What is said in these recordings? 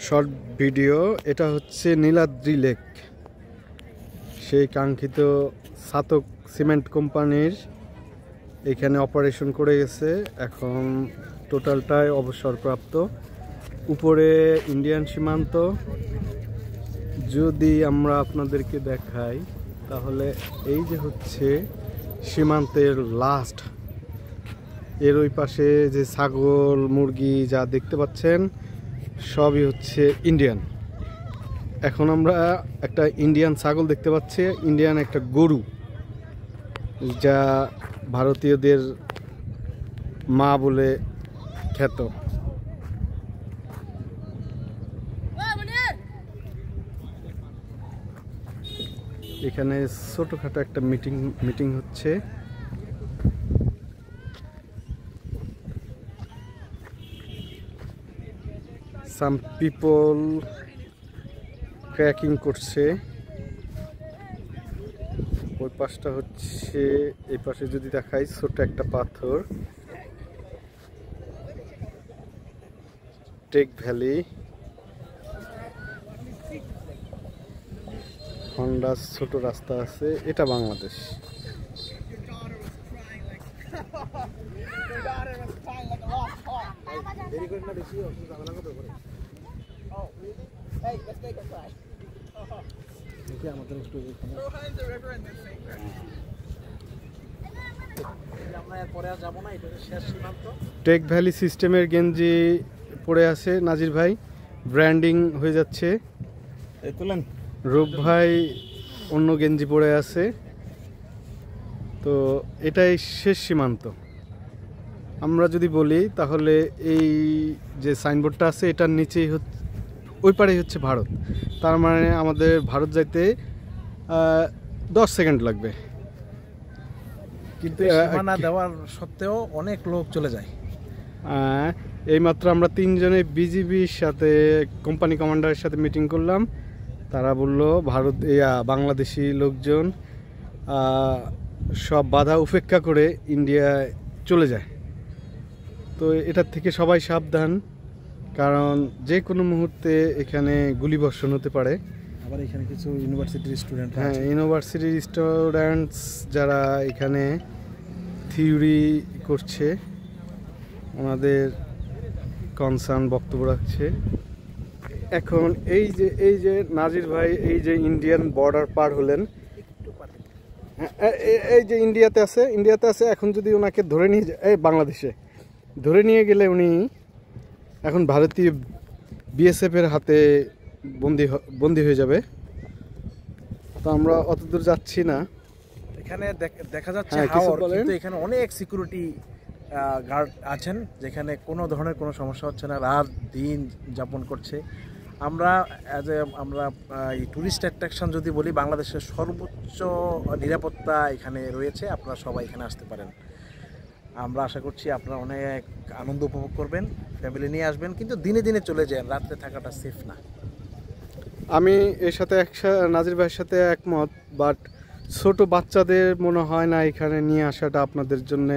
Short video. এটা হচ্ছে Niladri lake, সেই কাঙ্ক্ষিত সাতক সিমেন্ট কোম্পানির এখানে অপারেশন করে গেছে, এখন টোটালটাই অবসরপ্রাপ্ত। উপরে ইন্ডিয়ান সীমান্ত যদি আমরা আপনাদেরকে দেখাই তাহলে এই যে হচ্ছে সীমান্তের লাস্ট, এর ওই পাশে যে ছাগল মুরগি যা দেখতে পাচ্ছেন সবই হচ্ছে ইন্ডিয়ান। এখন আমরা একটা ইন্ডিয়ান ছাগল দেখতে পাচ্ছি, ইন্ডিয়ান একটা গরু যা ভারতীয়দের মা বলে খ্যাত। এখানে ছোটখাটো একটা মিটিং হচ্ছে। সাম পিপল ট্রেকিং করছে। ওই পাশটা হচ্ছে, এই পাশে যদি দেখাই ছোট একটা পাথর, টেক ভ্যালি। হন্ডার ছোট রাস্তা আছে, এটা বাংলাদেশ। টেক ভ্যালি সিস্টেমের গেঞ্জি পরে আছে নাজির ভাই, ব্র্যান্ডিং হয়ে যাচ্ছে। রূপ ভাই অন্য গেঞ্জি পরে আছে। তো এটাই শেষ সীমান্ত। আমরা যদি বলি তাহলে এই যে সাইনবোর্ডটা আছে এটার নিচেই ওই পারেই হচ্ছে ভারত। তার মানে আমাদের ভারত যাইতে 10 সেকেন্ড লাগবে, কিন্তু সীমানা দেওয়ার সত্ত্বেও অনেক লোক চলে যায়। এইমাত্র আমরা 3 জনে বিজিবির সাথে কোম্পানি কমান্ডারের সাথে মিটিং করলাম। তারা বলল বাংলাদেশি লোকজন সব বাধা উপেক্ষা করে ইন্ডিয়ায় চলে যায়। তো এটার থেকে সবাই সাবধান, কারণ যে কোনো মুহূর্তে এখানে গুলিবর্ষণ হতে পারে। আবার এখানে কিছু ইউনিভার্সিটির স্টুডেন্ট, ইউনিভার্সিটির স্টুডেন্টস যারা এখানে থিওরি করছে, ওনাদের কনসার্ন বক্তব্য রাখছে। এখন এই যে নাজির ভাই এই যে ইন্ডিয়ান বর্ডার পার হলেন, এই যে ইন্ডিয়াতে আছে। এখন যদি ওনাকে ধরে নিয়ে যায় বাংলাদেশে ধরে নিয়ে গেলে উনি এখন ভারতীয় বিএসএফ এর হাতে বন্দী হয়ে যাবে। তো আমরা অত দূর যাচ্ছি না। এখানে দেখা যাচ্ছে কিন্তু এখানে অনেক সিকিউরিটি গার্ড আছেন, যেখানে কোনো ধরনের কোনো সমস্যা হচ্ছে না, রাত দিন যাপন করছে। আমরা এই ট্যুরিস্ট অ্যাট্রাকশন যদি বলি, বাংলাদেশের সর্বোচ্চ নিরাপত্তা এখানে রয়েছে। আপনারা সবাই এখানে আসতে পারেন। আমরা আশা করছি আপনারা অনেক আনন্দ উপভোগ করবেন, ফ্যামিলি নিয়ে আসবেন, কিন্তু দিনে দিনে চলে যান, রাত্রে থাকাটা সেফ না। আমি এর সাথে নাজির ভাইয়ের সাথে একমত, বাট ছোট বাচ্চাদের মনে হয় না এখানে নিয়ে আসাটা আপনাদের জন্য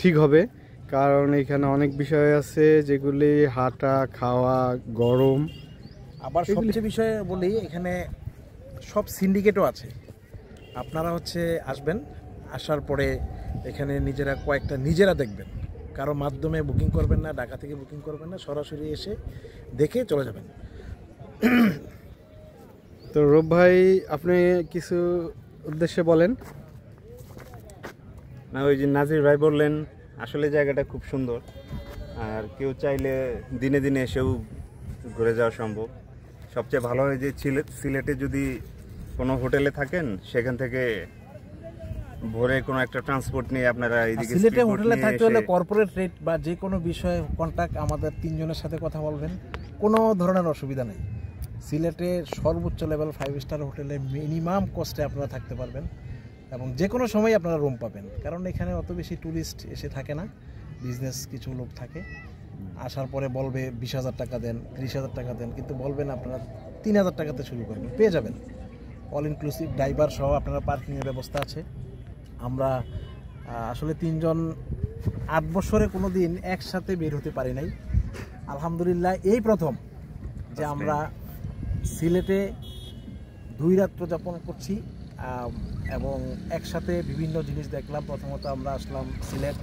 ঠিক হবে, কারণ এখানে অনেক বিষয় আছে যেগুলি হাঁটা, খাওয়া, গরম। আবার সবচেয়ে বিষয়ে বলি, এখানে সব সিন্ডিকেটও আছে। আপনারা আসবেন, আসার পরে এখানে নিজেরা দেখবেন, কারো মাধ্যমে বুকিং করবেন না, ঢাকা থেকে বুকিং করবেন না, সরাসরি এসে দেখে চলে যাবেন। তো রূপ ভাই, আপনি কিছু উদ্দেশ্যে বলেন। না, ওই যে নাজির ভাই বললেন, আসলে জায়গাটা খুব সুন্দর, আর কেউ চাইলে দিনে দিনে এসেও ঘুরে যাওয়া সম্ভব। সবচেয়ে ভালো হয় যে সিলেটে যদি কোনো হোটেলে থাকেন, সেখান থেকে ভোরে কোনো একটা ট্রান্সপোর্ট নিয়ে আপনারা এইদিকে সিলেটে হোটেলে থাকতে হলে কর্পোরেট রেট বা যে কোনো বিষয়ে কন্ট্যাক্ট আমাদের 3 জনের সাথে কথা বলবেন, কোনো ধরনের অসুবিধা নেই। সিলেটে সর্বোচ্চ লেভেল 5 স্টার হোটেলে মিনিমাম কস্টে আপনারা থাকতে পারবেন, এবং যে কোনো সময় আপনারা রুম পাবেন, কারণ এখানে অত বেশি ট্যুরিস্ট এসে থাকে না। বিজনেস কিছু লোক থাকে, আসার পরে বলবে 20,000 টাকা দেন, 30,000 টাকা দেন, কিন্তু বলবেন আপনারা 3,000 টাকাতে শুরু করবেন, পেয়ে যাবেন। অল ইনক্লুসিভ ড্রাইভার সহ আপনারা পার্কিংয়ের ব্যবস্থা আছে। আমরা আসলে 3 জন 8 বছরে কোনো দিন একসাথে বের হতে পারি নাই। আলহামদুলিল্লাহ এই প্রথম যে আমরা সিলেটে 2 রাত্র যাপন করছি এবং একসাথে বিভিন্ন জিনিস দেখলাম। প্রথমত আমরা আসলাম সিলেট,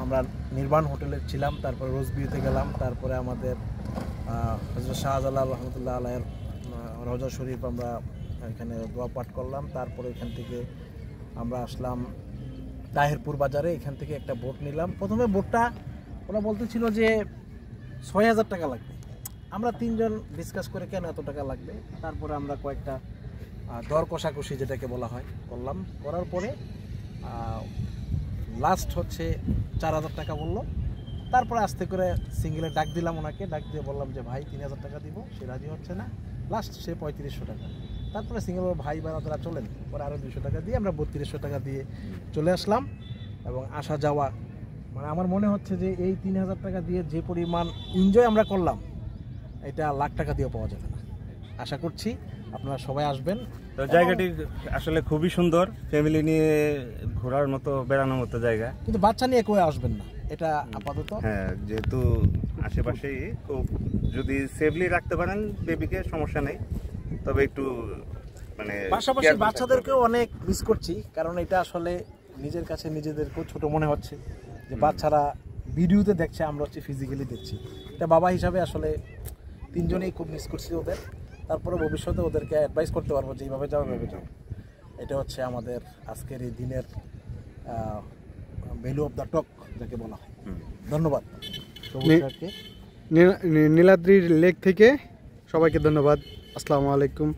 আমরা নির্বাণ হোটেলে ছিলাম, তারপরে রোজবিউতে গেলাম, তারপরে আমাদের হযরত শাহজালাল রহমতুল্লাহ আলাইহির রওজা শরীফ আমরা এখানে দোয়া পাঠ করলাম। তারপরে এখান থেকে আমরা আসলাম তাহিরপুর বাজারে, এখান থেকে একটা বোট নিলাম। প্রথমে বোটটা ওরা বলতেছিল যে 6,000 টাকা লাগবে। আমরা 3 জন ডিসকাস করে কেন এত টাকা লাগবে, তারপরে আমরা কয়েকটা দর কষাকষি যেটাকে বলা হয় করলাম। করার পরে লাস্ট হচ্ছে 4,000 টাকা বললো। তারপরে আস্তে করে সিঙ্গেলে ডাক দিলাম ওনাকে, ডাক দিয়ে বললাম যে ভাই 3,000 টাকা দিব, সে রাজি হচ্ছে না। লাস্ট সে 3500 টাকা। তারপরে সিঙ্গেল ভাই তারা চলেন, পরে আরও 200 টাকা দিয়ে আমরা 3200 টাকা দিয়ে চলে আসলাম। এবং আসা যাওয়া মানে আমার মনে হচ্ছে যে এই 3,000 টাকা দিয়ে যে পরিমাণ এনজয় আমরা করলাম, এটা লাখ টাকা দিয়েও পাওয়া যাবে না। আশা করছি আপনারা সবাই আসবেন। তো জায়গাটি আসলে খুবই সুন্দর, ফ্যামিলি নিয়ে ঘোরার মতো, বেড়ানোর মতো জায়গা। কিন্তু বাচ্চা নিয়ে কেউ আসবেন না, এটা আপাতত। হ্যাঁ, যেহেতু আশেপাশেই খুব যদি সেফলি রাখতে পারেন বেবিকে সমস্যা নেই, তবে একটু মানে পাশাপাশি বাচ্চাদেরকেও অনেক মিস করছি, কারণ এটা আসলে নিজের কাছে নিজেদেরকেও ছোট মনে হচ্ছে যে বাচ্চারা ভিডিওতে দেখছে, আমরা হচ্ছে ফিজিক্যালি দেখছি। এটা বাবা হিসাবে আসলে 3 জনেই খুব মিস করছি ওদের। তারপরে ভবিষ্যতে ওদেরকে অ্যাডভাইস করতে পারবো যে এইভাবে যাও, এইভাবে যাও। এটা হচ্ছে আমাদের আজকের এই দিনের ভ্যালু অফ দ্য টক যাকে বলা হয়। ধন্যবাদ নীলাদ্রির লেক থেকে সবাইকে ধন্যবাদ। আসসালামু আলাইকুম।